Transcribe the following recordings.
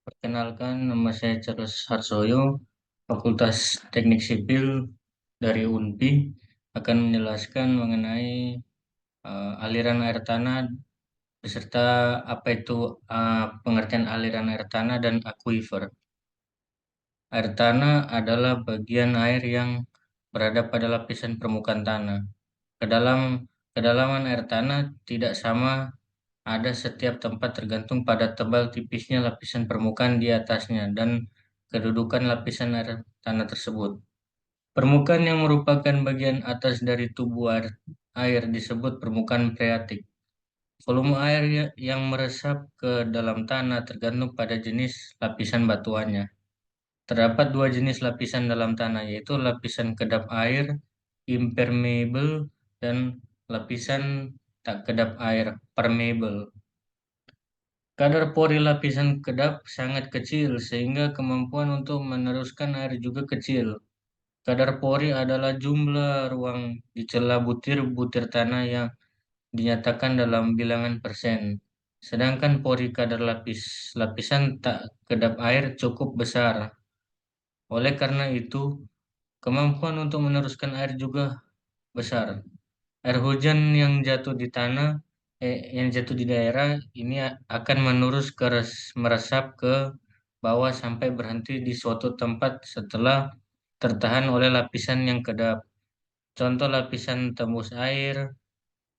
Perkenalkan, nama saya Charles Harsoyo, Fakultas Teknik Sipil dari UNPI, akan menjelaskan mengenai aliran air tanah beserta apa itu pengertian aliran air tanah dan aquifer. Air tanah adalah bagian air yang berada pada lapisan permukaan tanah. Kedalam Kedalaman air tanah tidak sama ada setiap tempat tergantung pada tebal tipisnya lapisan permukaan di atasnya dan kedudukan lapisan air tanah tersebut. Permukaan yang merupakan bagian atas dari tubuh air disebut permukaan freatik. Volume air yang meresap ke dalam tanah tergantung pada jenis lapisan batuannya. Terdapat dua jenis lapisan dalam tanah, yaitu lapisan kedap air, impermeable, dan lapisan tak kedap air, permeable. Kadar pori lapisan kedap sangat kecil sehingga kemampuan untuk meneruskan air juga kecil. Kadar pori adalah jumlah ruang di celah butir-butir tanah yang dinyatakan dalam bilangan persen. Sedangkan pori kadar lapisan tak kedap air cukup besar. Oleh karena itu, kemampuan untuk meneruskan air juga besar. Air hujan yang jatuh di daerah ini akan meresap ke bawah sampai berhenti di suatu tempat setelah tertahan oleh lapisan yang kedap. Contoh lapisan tembus air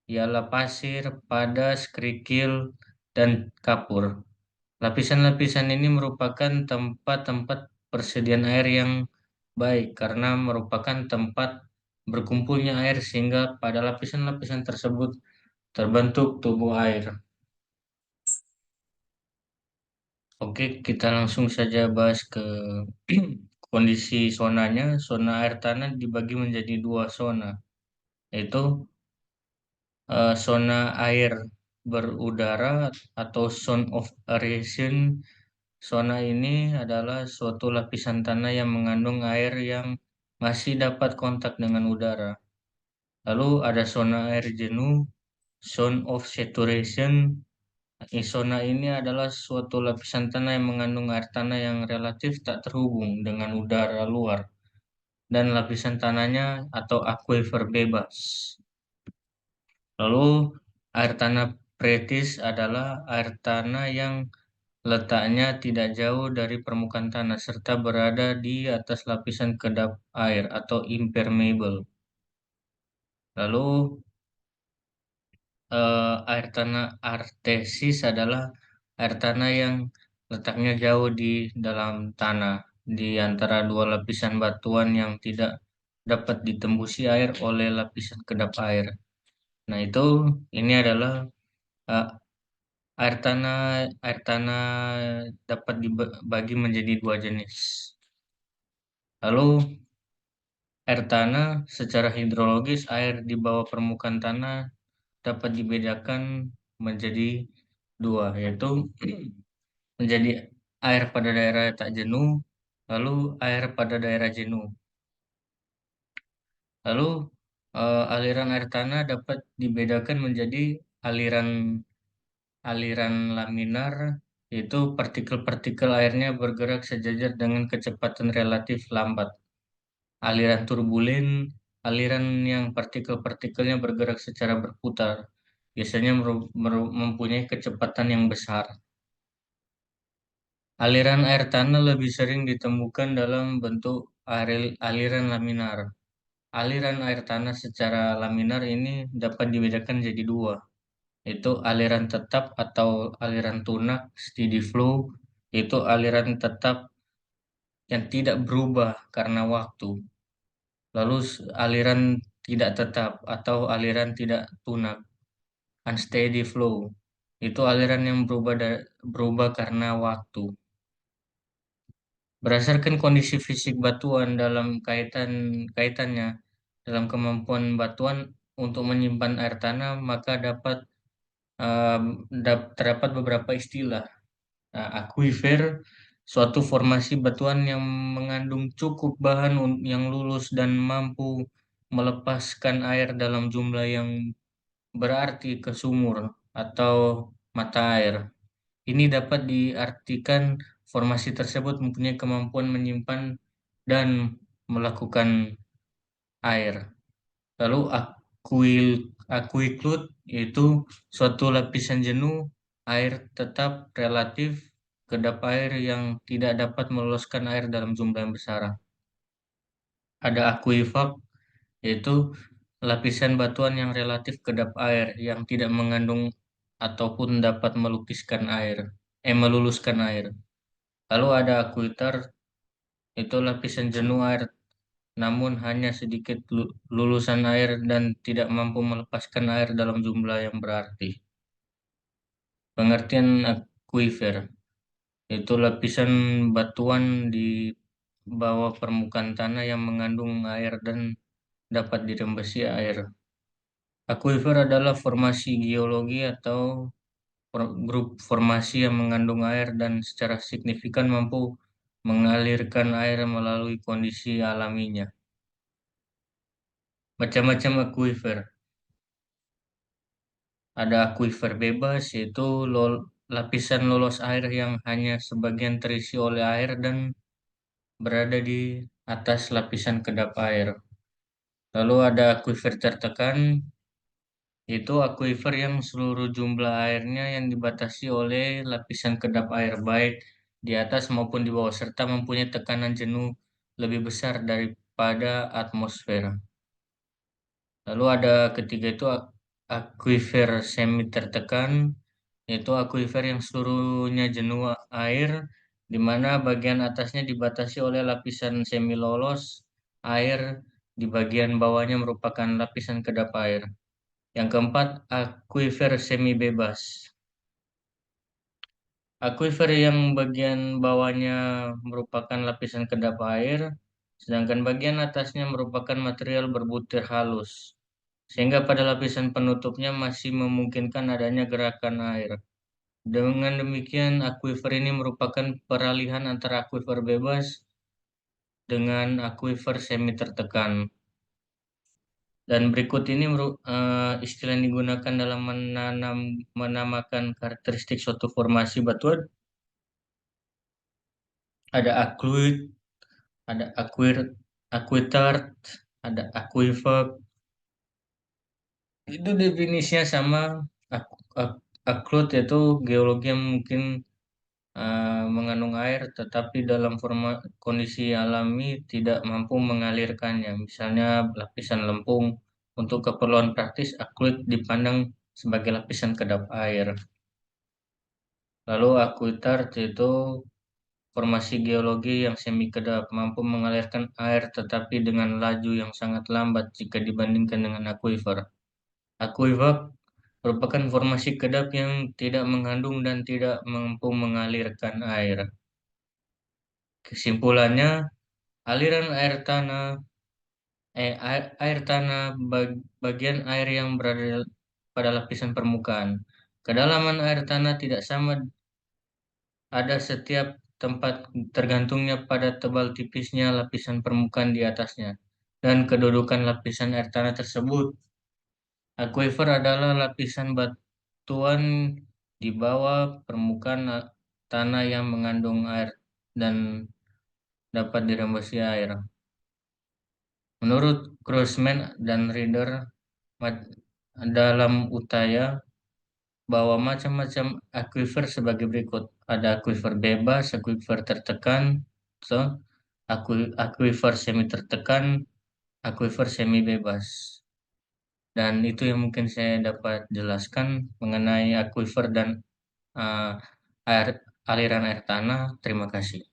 ialah pasir, padas, kerikil, dan kapur. Lapisan-lapisan ini merupakan tempat-tempat persediaan air yang baik karena merupakan tempat berkumpulnya air sehingga pada lapisan-lapisan tersebut terbentuk tubuh air. Oke, kita langsung saja bahas ke kondisi zonanya. Zona air tanah dibagi menjadi dua zona, yaitu zona air berudara atau zone of aeration. Zona ini adalah suatu lapisan tanah yang mengandung air yang masih dapat kontak dengan udara. Lalu ada zona air jenuh, zone of saturation. Zona ini adalah suatu lapisan tanah yang mengandung air tanah yang relatif tak terhubung dengan udara luar dan lapisan tanahnya atau aquifer bebas. Lalu air tanah pretis adalah air tanah yang letaknya tidak jauh dari permukaan tanah serta berada di atas lapisan kedap air atau impermeable. Lalu air tanah artesis adalah air tanah yang letaknya jauh di dalam tanah, di antara dua lapisan batuan yang tidak dapat ditembusi air oleh lapisan kedap air. Nah, ini adalah eh, air tanah dapat dibagi menjadi dua jenis. Lalu air tanah secara hidrologis air di bawah permukaan tanah dapat dibedakan menjadi dua, yaitu menjadi air pada daerah tak jenuh, lalu air pada daerah jenuh. Lalu aliran air tanah dapat dibedakan menjadi aliran aliran laminar, yaitu partikel-partikel airnya bergerak sejajar dengan kecepatan relatif lambat. Aliran turbulen, aliran yang partikel-partikelnya bergerak secara berputar, biasanya mempunyai kecepatan yang besar. Aliran air tanah lebih sering ditemukan dalam bentuk aliran laminar. Aliran air tanah secara laminar ini dapat dibedakan jadi dua, yaitu aliran tetap atau aliran tunak, steady flow, yaitu aliran tetap yang tidak berubah karena waktu. Lalu aliran tidak tetap atau aliran tidak tunak, unsteady flow, itu aliran yang berubah karena waktu. Berdasarkan kondisi fisik batuan dalam kaitannya dalam kemampuan batuan untuk menyimpan air tanah, maka terdapat beberapa istilah. Nah, aquifer, suatu formasi batuan yang mengandung cukup bahan yang lulus dan mampu melepaskan air dalam jumlah yang berarti ke sumur atau mata air. Ini dapat diartikan formasi tersebut mempunyai kemampuan menyimpan dan melakukan air. Lalu aquiclut yaitu suatu lapisan jenuh air tetap relatif kedap air yang tidak dapat meloloskan air dalam jumlah yang besar. Ada akuifak yaitu lapisan batuan yang relatif kedap air yang tidak mengandung ataupun dapat meluluskan air. Lalu ada akuitar itu lapisan jenuh air namun hanya sedikit lulusan air dan tidak mampu melepaskan air dalam jumlah yang berarti. Pengertian akuifer itu lapisan batuan di bawah permukaan tanah yang mengandung air dan dapat dirembesi air. Akuifer adalah formasi geologi atau grup formasi yang mengandung air dan secara signifikan mampu mengalirkan air melalui kondisi alaminya. Macam-macam akuifer. Ada akuifer bebas, yaitu lapisan lolos air yang hanya sebagian terisi oleh air dan berada di atas lapisan kedap air. Lalu ada akuifer tertekan, yaitu akuifer yang seluruh jumlah airnya yang dibatasi oleh lapisan kedap air baik di atas maupun di bawah serta mempunyai tekanan jenuh lebih besar daripada atmosfer. Lalu ada ketiga itu akuifer semi tertekan, yaitu akuifer yang seluruhnya jenuh air, di mana bagian atasnya dibatasi oleh lapisan semi lolos air, di bagian bawahnya merupakan lapisan kedap air. Yang keempat, akuifer semi bebas. Akuifer yang bagian bawahnya merupakan lapisan kedap air, sedangkan bagian atasnya merupakan material berbutir halus, sehingga pada lapisan penutupnya masih memungkinkan adanya gerakan air. Dengan demikian, akuifer ini merupakan peralihan antara akuifer bebas dengan akuifer semi tertekan. Dan berikut ini istilah yang digunakan dalam menamakan karakteristik suatu formasi batuan. Ada akuit, ada akuitart, ada aquifer. Itu definisinya sama. Aklut yaitu geologi yang mungkin mengandung air, tetapi dalam kondisi alami tidak mampu mengalirkannya. Misalnya lapisan lempung. Untuk keperluan praktis, akuit dipandang sebagai lapisan kedap air. Lalu akuitar yaitu formasi geologi yang semi kedap, mampu mengalirkan air tetapi dengan laju yang sangat lambat jika dibandingkan dengan akuifer. Akuifer merupakan formasi kedap yang tidak mengandung dan tidak mampu mengalirkan air. Kesimpulannya, aliran air tanah bagian air yang berada pada lapisan permukaan. Kedalaman air tanah tidak sama ada setiap tempat tergantungnya pada tebal tipisnya lapisan permukaan di atasnya dan kedudukan lapisan air tanah tersebut. Aquifer adalah lapisan batuan di bawah permukaan tanah yang mengandung air dan dapat dirembesi air. Menurut Grossman dan Reader dalam Utaya bahwa macam-macam aquifer sebagai berikut. Ada aquifer bebas, aquifer tertekan, so, aquifer semi tertekan, aquifer semi bebas. Dan itu yang mungkin saya dapat jelaskan mengenai aquifer dan uh, aliran air tanah. Terima kasih.